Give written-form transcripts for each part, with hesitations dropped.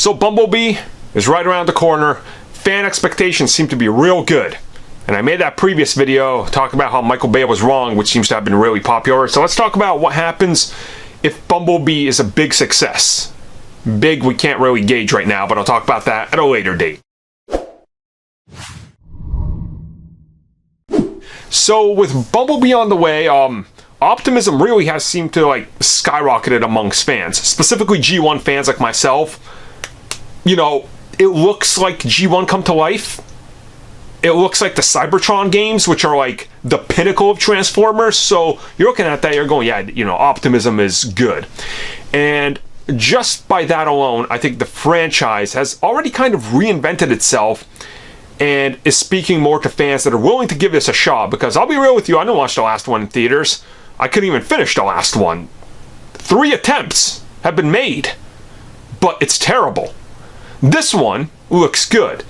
So Bumblebee is right around the corner. Fan expectations seem to be real good. And I made that previous video talking about how Michael Bay was wrong, which seems to have been really popular. So let's talk about what happens if Bumblebee is a big success. Big, we can't really gauge right now, but I'll talk about that at a later date. So with Bumblebee on the way, optimism really has seemed to skyrocketed amongst fans, specifically G1 fans like myself. You know, it looks like G1 come to life. It looks like the Cybertron games, which are like the pinnacle of Transformers. So you're looking at that, you're going, yeah, you know, optimism is good. And just by that alone, I think the franchise has already kind of reinvented itself and is speaking more to fans that are willing to give this a shot. Because I'll be real with you, I didn't watch the last one in theaters. I couldn't even finish the last one. 3 attempts have been made, but it's terrible. This one looks good.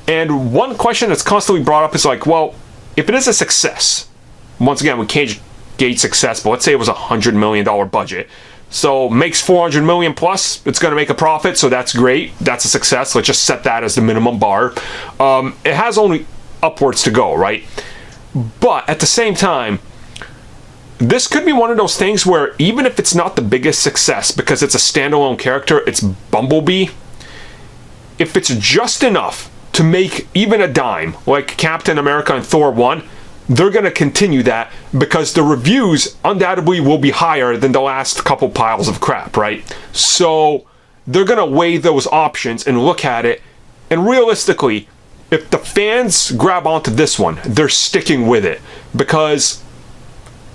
And one question that's constantly brought up is like, well, if it is a success, once again, we can't gauge success, but let's say it was a $100 million budget. So makes 400 million plus, it's going to make a profit, so that's great. That's a success. Let's just set that as the minimum bar. It has only upwards to go, right? But at the same time, this could be one of those things where even if it's not the biggest success because it's a standalone character, it's Bumblebee, if it's just enough to make even a dime, like Captain America and Thor 1, they're going to continue that because the reviews undoubtedly will be higher than the last couple piles of crap, right? So they're going to weigh those options and look at it, and realistically, if the fans grab onto this one, they're sticking with it because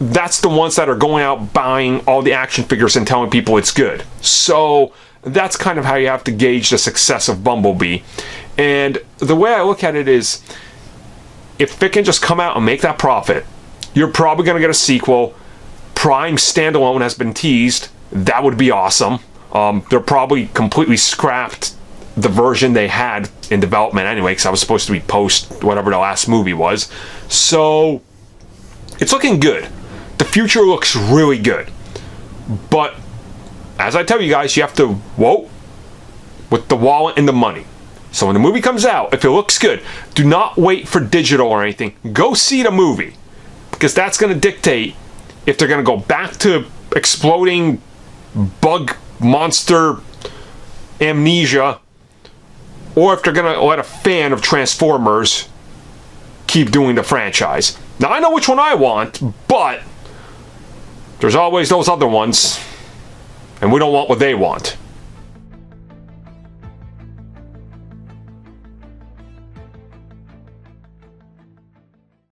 that's the ones that are going out buying all the action figures and telling people it's good. So that's kind of how you have to gauge the success of Bumblebee. And the way I look at it is, if it can just come out and make that profit, you're probably going to get a sequel. Prime standalone has been teased. That would be awesome. They're probably completely scrapped the version they had in development anyway, because I was supposed to be post whatever the last movie was. So it's looking good. The future looks really good. But as I tell you guys, you have to vote with the wallet and the money. So when the movie comes out, if it looks good, do not wait for digital or anything. Go see the movie, because that's going to dictate if they're going to go back to exploding bug monster amnesia, or if they're going to let a fan of Transformers keep doing the franchise. Now, I know which one I want, but there's always those other ones, and we don't want what they want.